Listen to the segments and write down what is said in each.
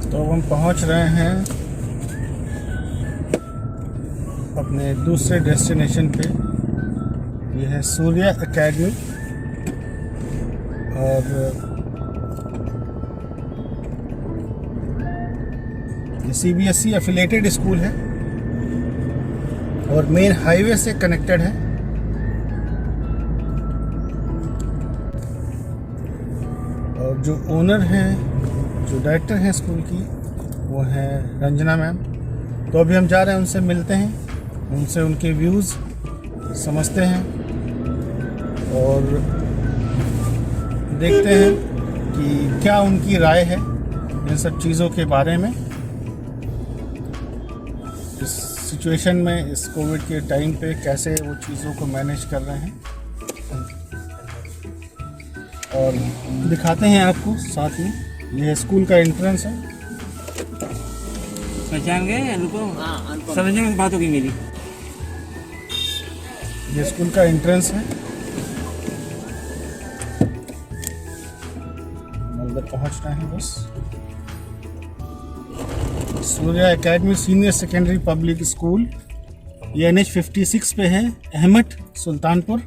तो हम पहुंच रहे हैं अपने दूसरे डेस्टिनेशन पे। ये है सूर्या एकेडमी और ये CBSE एफिलेटेड स्कूल है और मेन हाईवे से कनेक्टेड है। और जो ओनर हैं, जो डायरेक्टर हैं स्कूल की, वो हैं रंजना मैम। तो अभी हम जा रहे हैं, उनसे मिलते हैं, उनसे उनके व्यूज़ समझते हैं और देखते हैं कि क्या उनकी राय है इन सब चीज़ों के बारे में। इस सिचुएशन में, इस कोविड के टाइम पे कैसे वो चीज़ों को मैनेज कर रहे हैं और दिखाते हैं आपको साथ में। ये स्कूल का एंट्रेंस है। पहचान गए अनुपम? समझने में बात होगी मेरी। ये स्कूल का एंट्रेंस है। अंदर पहुंचना है बस। Surya academy senior secondary public school, ये NH 56 पे है, अहमद सुल्तानपुर।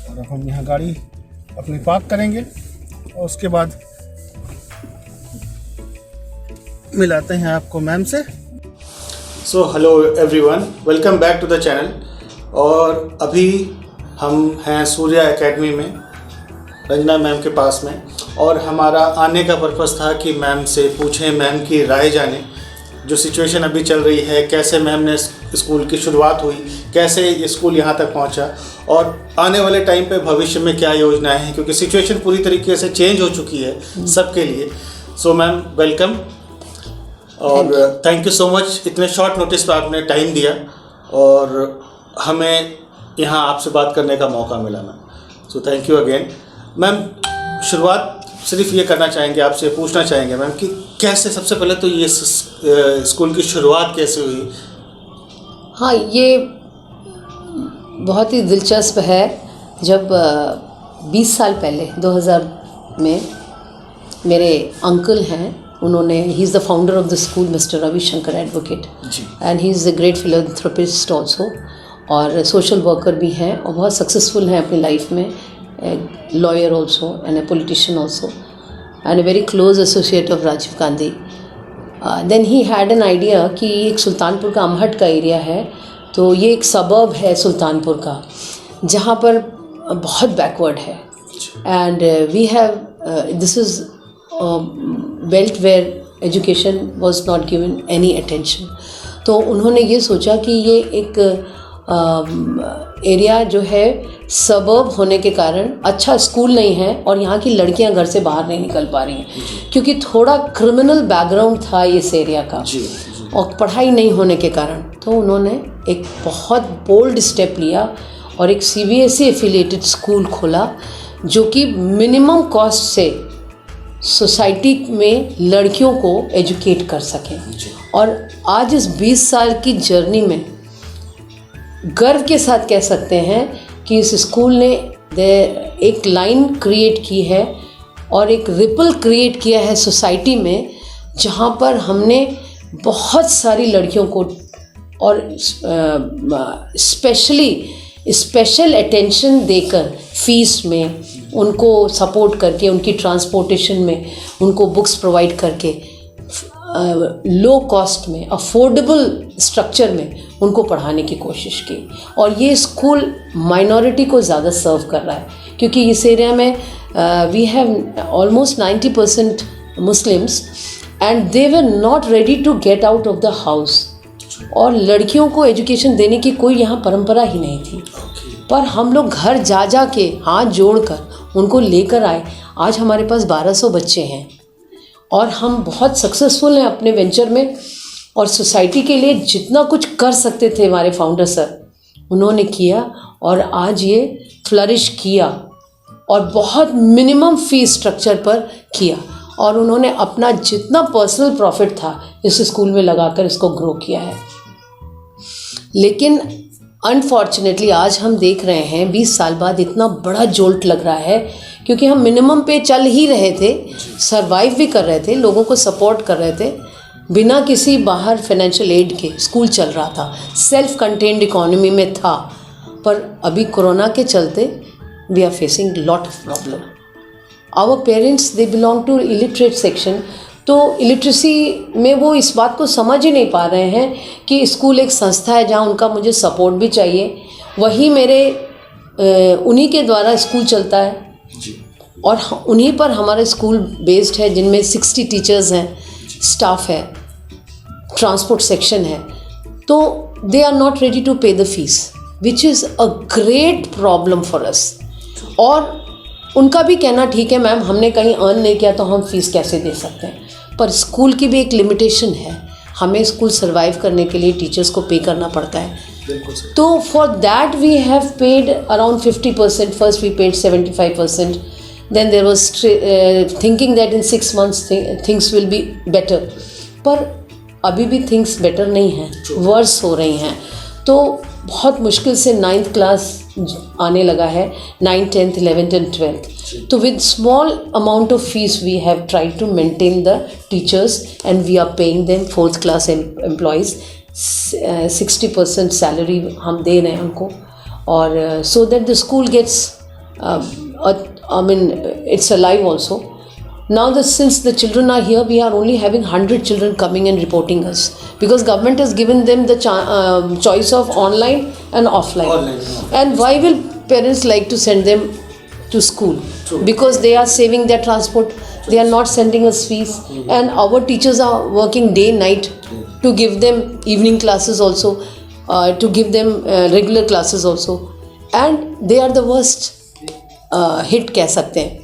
और अब हम यहाँ गाड़ी अपनी पार्क करेंगे और उसके बाद मिलाते हैं आपको मैम से। So hello everyone, welcome back to the channel. और अभी हम हैं सूर्या एकेडमी में, रंजना मैम के पास में। और हमारा आने का पर्पस था कि मैम से पूछें, मैम की राय जाने, जो सिचुएशन अभी चल रही है, कैसे मैम ने स्कूल की शुरुआत हुई, कैसे ये स्कूल यहाँ तक पहुँचा और आने वाले टाइम पे भविष्य में क्या योजनाएं हैं, क्योंकि सिचुएशन पूरी तरीके से चेंज हो चुकी है सबके लिए। सो मैम वेलकम और थैंक यू सो मच, इतने शॉर्ट नोटिस पर आपने टाइम दिया और हमें यहाँ आपसे बात करने का मौका मिला ma'am. So thank you again ma'am. शुरुआत सिर्फ ये करना चाहेंगे, आपसे पूछना चाहेंगे मैम कि कैसे, सबसे पहले तो ये स्कूल की शुरुआत कैसे हुई? हाँ, ये बहुत ही दिलचस्प है। जब 20 साल पहले 2000 में मेरे अंकल हैं, उन्होंने, he is the founder of the school, mister Ravishankar advocate, and he is a great philanthropist also, और सोशल वर्कर भी हैं और बहुत सक्सेसफुल हैं अपनी लाइफ में, lawyer also and a politician also, and a very close associate of Rajiv Gandhi. Then he had an idea कि एक सुल्तानपुर का अमहट का एरिया है, तो ये एक सबर्ब है सुल्तानपुर का, जहाँ पर बहुत बैकवर्ड है, and we have this is belt where education was not given any attention. तो उन्होंने ये सोचा कि ये एक एरिया जो है सबर्ब होने के कारण अच्छा स्कूल नहीं है और यहाँ की लड़कियाँ घर से बाहर नहीं निकल पा रही हैं, क्योंकि थोड़ा क्रिमिनल बैकग्राउंड था इस एरिया का और पढ़ाई नहीं होने के कारण। तो उन्होंने एक बहुत बोल्ड स्टेप लिया और एक CBSE एफिलिएटेड स्कूल खोला, जो कि मिनिमम कॉस्ट से सोसाइटी में लड़कियों को एजुकेट कर सकें। और आज इस 20 साल की जर्नी में गर्व के साथ कह सकते हैं कि इस स्कूल ने एक लाइन क्रिएट की है और एक रिपल क्रिएट किया है सोसाइटी में, जहाँ पर हमने बहुत सारी लड़कियों को और स्पेशल अटेंशन देकर, फीस में उनको सपोर्ट करके, उनकी ट्रांसपोर्टेशन में उनको बुक्स प्रोवाइड करके, लो कॉस्ट में, अफोर्डेबल स्ट्रक्चर में उनको पढ़ाने की कोशिश की। और ये स्कूल माइनॉरिटी को ज़्यादा सर्व कर रहा है, क्योंकि इस एरिया में we have almost 90% Muslims and they were not ready to get out of the house. और लड़कियों को एजुकेशन देने की कोई यहाँ परंपरा ही नहीं थी, पर हम लोग घर जा जा के हाथ जोड़कर उनको लेकर आए। आज हमारे पास 1200 बच्चे हैं और हम बहुत सक्सेसफुल हैं अपने वेंचर में, और सोसाइटी के लिए जितना कुछ कर सकते थे हमारे फाउंडर सर, उन्होंने किया और आज ये फ्लरिश किया और बहुत मिनिमम फीस स्ट्रक्चर पर किया। और उन्होंने अपना जितना पर्सनल प्रॉफिट था इस स्कूल में लगाकर इसको ग्रो किया है। लेकिन अनफॉर्चुनेटली आज हम देख रहे हैं 20 साल बाद इतना बड़ा जोल्ट लग रहा है क्योंकि हम मिनिमम पे चल ही रहे थे, सरवाइव भी कर रहे थे, लोगों को सपोर्ट कर रहे थे, बिना किसी बाहर फाइनेंशियल एड के स्कूल चल रहा था, सेल्फ कंटेन्ड इकोनॉमी में था। पर अभी कोरोना के चलते we are facing lot of problem. Our parents they belong to illiterate section, तो इलिटरेसी में वो इस बात को समझ ही नहीं पा रहे हैं कि स्कूल एक संस्था है जहाँ उनका मुझे सपोर्ट भी चाहिए। वही मेरे उन्हीं के द्वारा स्कूल चलता है जी। और उन्हीं पर हमारा स्कूल बेस्ड है, जिनमें 60 टीचर्स हैं, स्टाफ है, ट्रांसपोर्ट सेक्शन है। तो they are not ready to pay the fees, which is a great problem for us. और उनका भी कहना ठीक है मैम, हमने कहीं अर्न नहीं किया तो हम फीस कैसे दे सकते हैं, पर स्कूल की भी एक लिमिटेशन है, हमें स्कूल सर्वाइव करने के लिए टीचर्स को पे करना पड़ता है। तो for that we have paid around 50%, first we paid 75%, then there was thinking that in 6 months things will be better, पर अभी भी थिंग्स बेटर नहीं हैं, वर्स हो रही हैं। तो बहुत मुश्किल से 9th क्लास आने लगा है, 9th, 10th, 11th and 12th। तो with small amount of fees we have tried to maintain the teachers and we are paying them 4th class employees 60% salary हम दे रहे हैं उनको, और so that the school gets I mean it's alive also. Now since the children are here, we are only having 100 children coming and reporting us, because government has given them the choice of online and offline. And why will parents like to send them to school? True. Because they are saving their transport. True. They are not sending us fees. And our teachers are working day night to give them evening classes also, to give them regular classes also, and they are the worst hit कह सकते हैं।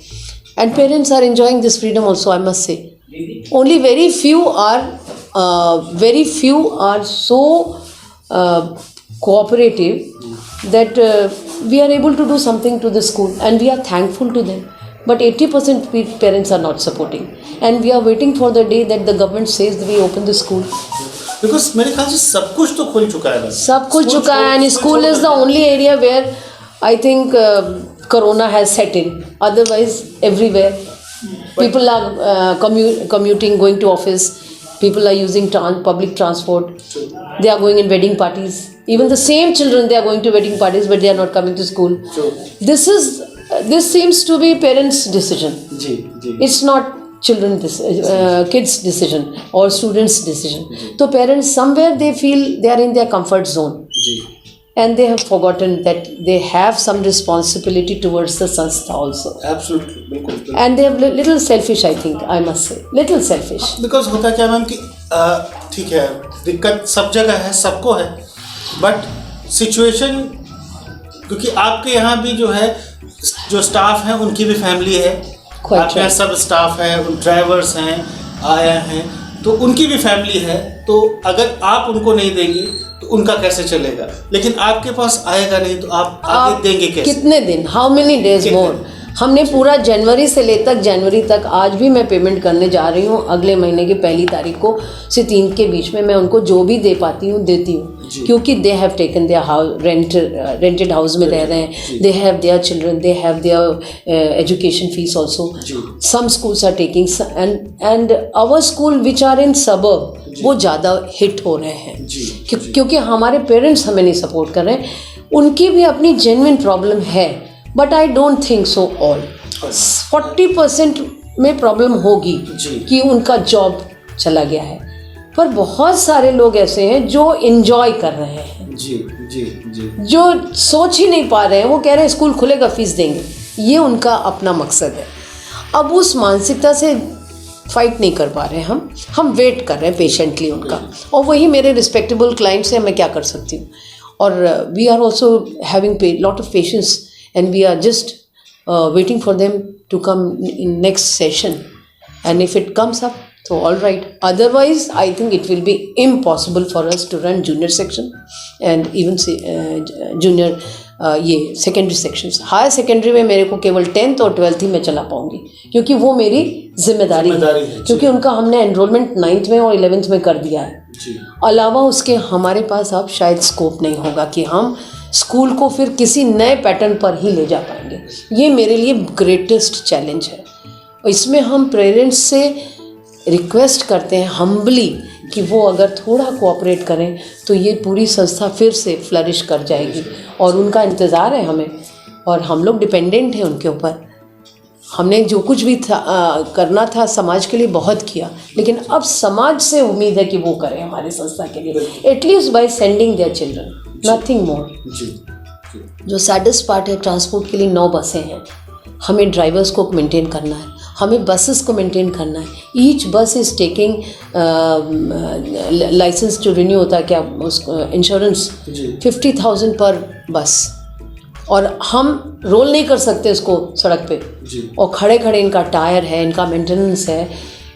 And parents are enjoying this freedom also, I must say. Only very few are so cooperative that we are able to do something to the school, and we are thankful to them. But 80% parents are not supporting, and we are waiting for the day that the government says that we open the school. Because मेरे ख्याल से सब कुछ तो खुल चुका है, सब खुल चुका है, and school is the only area where I think Corona has set in. Otherwise, everywhere people are commuting, going to office. People are using public transport. They are going in wedding parties. Even the same children, they are going to wedding parties, but they are not coming to school. This seems to be parents' decision. It's not kids' decision or students' decision. So parents, somewhere they feel they are in their comfort zone. And they have forgotten that they have some responsibility towards the sanstha also. Absolutely, बिल्कुल। And they have little selfish, I think, I must say, little selfish. Because होता क्या ma'am कि ठीक है, दिक्कत सब जगह है, सबको है, but situation, क्योंकि आपके यहाँ भी जो है, जो स्टाफ है उनकी भी फैमिली है, आपके यहाँ सब स्टाफ है, ड्राइवर्स हैं, आया हैं, तो उनकी भी फैमिली है। तो अगर आप उनको नहीं देंगे तो उनका कैसे चलेगा? लेकिन आपके पास आएगा नहीं तो आप आगे देंगे कैसे? कितने दिन, हाउ मेनी डेज मोर? हमने पूरा जनवरी से जनवरी तक आज भी मैं पेमेंट करने जा रही हूँ। अगले महीने की 1 तारीख को से 3 के बीच में मैं उनको जो भी दे पाती हूँ देती हूँ, क्योंकि they have taken their house, rented house में रह रहे हैं, they have their children, they have their education fees also. Some schools are taking, and our school which are in suburb वो ज़्यादा हिट हो रहे हैं, क्योंकि हमारे पेरेंट्स हमें नहीं सपोर्ट कर रहे हैं। उनकी भी अपनी जेन्युइन प्रॉब्लम है, but I don't think so all. 40% में प्रॉब्लम होगी कि उनका जॉब चला गया है, पर बहुत सारे लोग ऐसे हैं जो एंजॉय कर रहे हैं, जो सोच ही नहीं पा रहे हैं। वो कह रहे हैं स्कूल खुलेगा फीस देंगे, ये उनका अपना मकसद है। अब उस मानसिकता से फाइट नहीं कर पा रहे हैं हम वेट कर रहे हैं पेशेंटली उनका, और वही मेरे रिस्पेक्टेबल क्लाइंट्स हैं, मैं क्या कर सकती हूँ। और we are also having lot of patience, and we are just waiting for them to come in next session, and if it comes up, so all right. Otherwise, I think it will be impossible for us to run junior section and even junior ये secondary sections. Higher secondary में मेरे को केवल 10th और 12th ही मैं चला पाऊँगी, क्योंकि वो मेरी जिम्मेदारी है, क्योंकि उनका हमने एनरोलमेंट 9th में और 11th में कर दिया है। अलावा उसके हमारे पास अब शायद स्कोप नहीं होगा कि हम स्कूल को फिर किसी नए पैटर्न पर ही ले जा पाएंगे। ये मेरे लिए ग्रेटेस्ट चैलेंज है। इसमें हम पेरेंट्स से रिक्वेस्ट करते हैं हम्बली कि वो अगर थोड़ा कोऑपरेट करें तो ये पूरी संस्था फिर से फ्लरिश कर जाएगी, और उनका इंतज़ार है हमें, और हम लोग डिपेंडेंट हैं उनके ऊपर। हमने जो कुछ भी करना था समाज के लिए बहुत किया, लेकिन अब समाज से उम्मीद है कि वो करें हमारी संस्था के लिए, at least by sending their children, nothing more. जो सैडेस्ट पार्ट है, ट्रांसपोर्ट के लिए 9 बसें हैं, हमें ड्राइवर्स को मेंटेन करना है, हमें बसेस को मेंटेन करना है। Each bus is taking licence जो रिन्यू होता है, क्या उसको इंश्योरेंस 50,000 पर बस, और हम रोल नहीं कर सकते इसको सड़क पे, और खड़े खड़े इनका टायर है, इनका मेंटेनेंस है।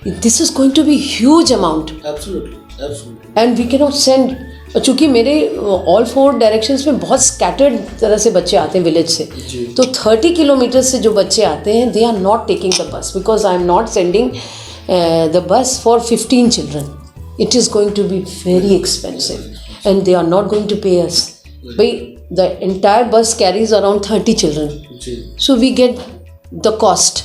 This is going to be huge amount, and we can not send. चूँकि मेरे ऑल 4 डायरेक्शंस में बहुत स्कैटर्ड तरह से बच्चे आते हैं विलेज से, तो 30 किलोमीटर से जो बच्चे आते हैं, they are not taking the bus because I am not sending the bus for 15 children. It is going to be very expensive and they are not going to pay us. The entire bus carries around 30 children. So we get the cost,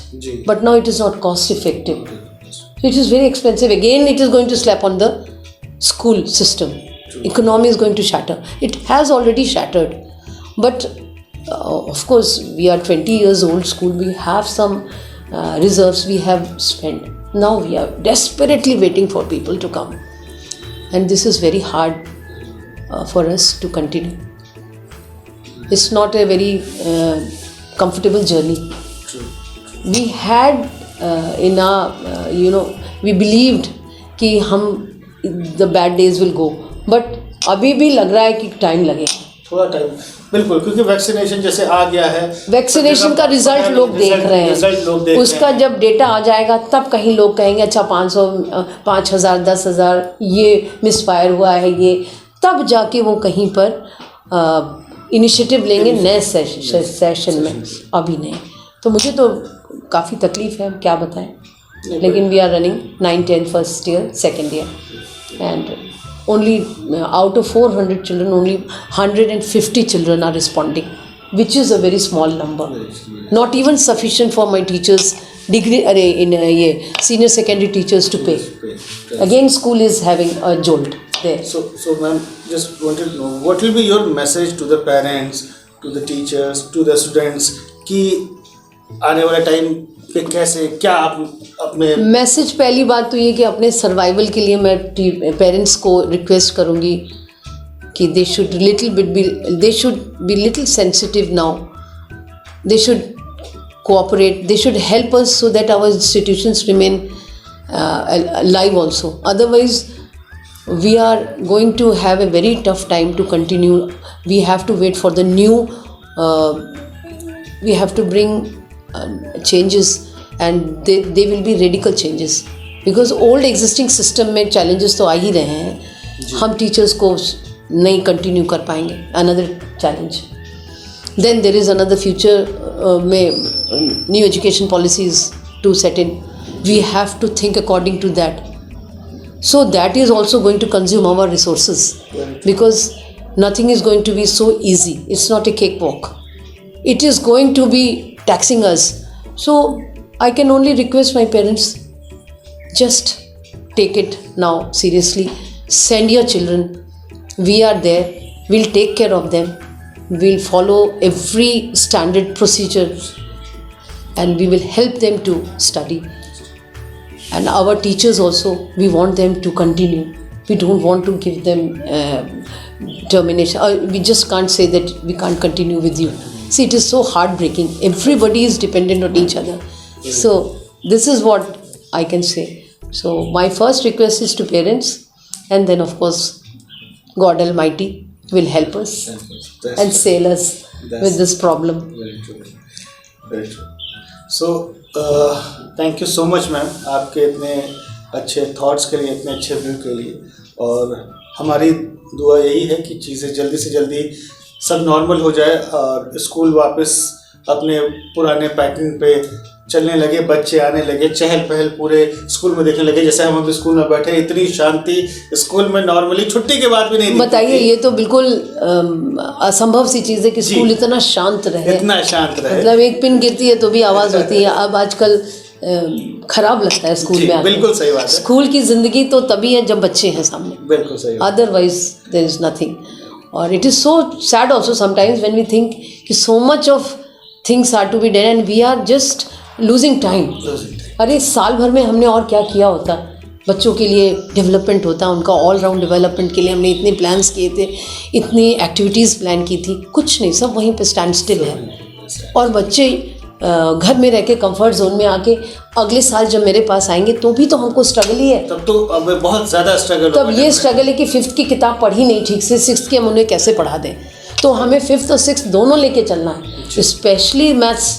but now it is not cost effective. So it is very expensive. Again, it is going to slap on the school system. Economy is going to shatter. It has already shattered. But of course, we are 20 years old school. We have some reserves we have spent. Now we are desperately waiting for people to come. And this is very hard for us to continue. It's not a very comfortable journey. We had in our, we believed कि the bad days will go. But अभी भी लग रहा है कि time लगेगा, थोड़ा time, बिल्कुल, क्योंकि वैक्सीनेशन जैसे आ गया है, वैक्सीनेशन का रिजल्ट लोग देख रहे हैं, उसका जब डेटा आ जाएगा तब कहीं लोग कहेंगे अच्छा 500, 5,000, 10,000 ये मिसफायर हुआ है, ये तब जाके वो कहीं पर इनिशिएटिव लेंगे नए सेशन में, अभी नहीं। तो मुझे तो काफ़ी तकलीफ है, क्या बताएं, लेकिन we are running 9, 10 first year, second year, and only out of 400 children, only 150 children are responding, which is a very small number. Not even sufficient for my teachers, senior secondary teachers to pay. Again, school is having a jolt there. So ma'am, just wanted to know, what will be your message to the parents, to the teachers, to the students, कि आने वाला time पे कैसे, क्या आप अपने message, पहली बात तो ये कि अपने सर्वाइवल के लिए मैं पेरेंट्स को रिक्वेस्ट करूँगी कि they should be little sensitive now, they should cooperate, they should help us so that our institutions remain alive also. Otherwise we are going to have a very tough time to continue. We have to wait for the new, we have to bring changes, and they will be radical changes, because old existing system में challenges तो आ ही रहे हैं, हम teachers को नहीं continue कर पाएंगे, another challenge. Then there is another future में new education policies to set in. We have to think according to that. So that is also going to consume our resources, because nothing is going to be so easy. It's not a cakewalk. It is going to be taxing us. So I can only request my parents, just take it now seriously. Send your children. We are there. We'll take care of them. We'll follow every standard procedure, and we will help them to study. And our teachers also, we want them to continue. We don't want to give them termination. We just can't say that we can't continue with you. See, it is so heartbreaking. Everybody is dependent on each other. So this is what I can say. So my first request is to parents, and then of course God Almighty will help us and sail us with this problem. Very true. Very true. So thank you so much ma'am, आपके इतने अच्छे thoughts के लिए, इतने अच्छे view के लिए, और हमारी दुआ यही है कि चीज़ें जल्दी से जल्दी सब नॉर्मल हो जाए और स्कूल वापस अपने पुराने पैटर्न पे चलने लगे, बच्चे आने लगे, चहल पहल पूरे स्कूल में देखने लगे। जैसे हम अभी स्कूल में बैठे, इतनी शांति स्कूल में नॉर्मली छुट्टी के बाद भी नहीं दिखती बताइए, ये तो बिल्कुल असंभव सी चीज़ है कि स्कूल इतना शांत रहे, इतना शांत रहे। मतलब एक पिन गिरती है तो भी आवाज़ होती है। अब आजकल खराब लगता है स्कूल में आके। बिल्कुल सही बात है। स्कूल की ज़िंदगी तो तभी है जब बच्चे हैं सामने, बिल्कुल सही बात। Otherwise there is nothing. और it is so sad also sometimes when we think कि so much of things are to be done and we are just losing time. अरे साल भर में हमने और क्या किया होता, बच्चों के लिए डेवलपमेंट होता, उनका ऑल राउंड डेवलपमेंट के लिए हमने इतने प्लान्स किए थे, इतनी एक्टिविटीज़ प्लान की थी, कुछ नहीं, सब वहीं पे स्टैंड स्टिल है। और बच्चे घर में रह के कम्फर्ट जोन में आके अगले साल जब मेरे पास आएंगे तो भी तो हमको स्ट्रगल ही है। तब तो अब बहुत ज़्यादा स्ट्रगल तब ये स्ट्रगल है कि 5th की किताब पढ़ी नहीं ठीक से, 6th की हम उन्हें कैसे पढ़ा दें। तो हमें 5th और 6th दोनों लेके चलना है, स्पेशली मैथ्स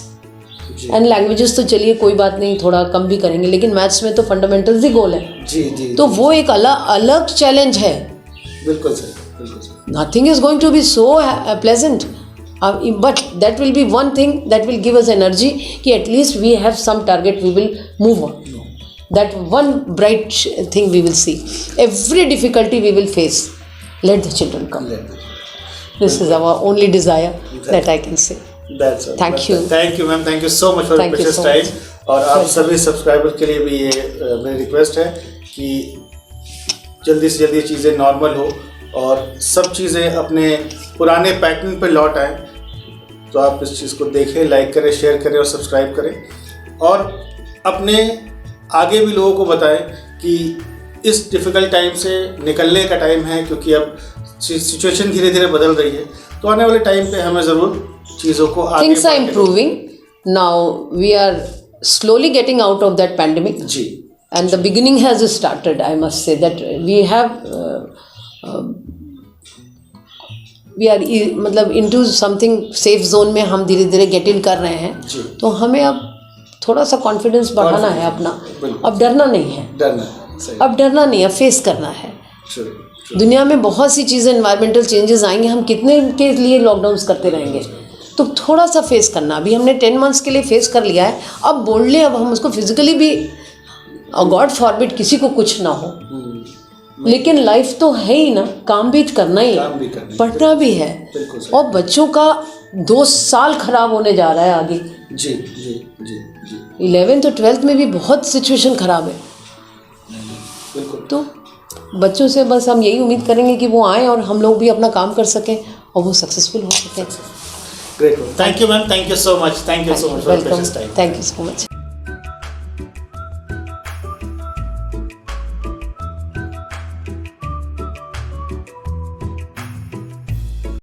एंड लैंग्वेजेस तो चलिए कोई बात नहीं, थोड़ा कम भी करेंगे, लेकिन मैथ्स में तो फंडामेंटल्स ही गोल है। जी तो वो एक अलग चैलेंज है। बिल्कुल सही। Nothing is going to be so pleasant, but that will be one thing that will give us energy कि at least we have some target, we will move on, that one bright thing we will see. Every difficulty we will face, let the children come, this is our only desire that I can say. Thank you ma'am, thank you so much for your precious time. और आप सभी subscriber के लिए भी ये मेरी request है कि जल्दी से जल्दी चीज़ें नॉर्मल हो और सब चीज़ें अपने पुराने पैटर्न पे लौट आए। तो आप इस चीज़ को देखें, लाइक करें, शेयर करें और सब्सक्राइब करें और अपने आगे भी लोगों को बताएं कि इस डिफ़िकल्ट टाइम से निकलने का टाइम है, क्योंकि अब सिचुएशन धीरे धीरे बदल रही है। तो आने वाले टाइम पे हमें ज़रूर चीज़ों को आगे Things are improving. Now we are slowly getting out of that pandemic. Ji. And the beginning has started. I must say that we have we are मतलब into something safe zone में हम धीरे धीरे get in कर रहे हैं। तो हमें अब थोड़ा सा कॉन्फिडेंस बढ़ाना है अपना। अब डरना नहीं है, अब डरना नहीं है, फेस करना है। दुनिया में बहुत सी चीज़ें, एनवायरमेंटल चेंजेस आएंगे, हम कितने के लिए लॉकडाउन्स करते रहेंगे। तो थोड़ा सा फेस करना, अभी हमने 10 मंथ्स के लिए फेस कर लिया है, अब बोल्डली अब हम उसको फिजिकली भी, गॉड फॉरबिड किसी को कुछ ना हो, लेकिन लाइफ तो है ही ना, काम भी करना ही है, पढ़ना भी है। और बच्चों का 2 साल खराब होने जा रहा है आगे। जी जी जी जी 11th और 12th में भी बहुत सिचुएशन खराब है। तो बच्चों से बस हम यही उम्मीद करेंगे कि वो आएँ और हम लोग भी अपना काम कर सकें और वो सक्सेसफुल हो सकें। Great, thank you ma'am, thank you so much, thank you so much for your time. Thank you so much.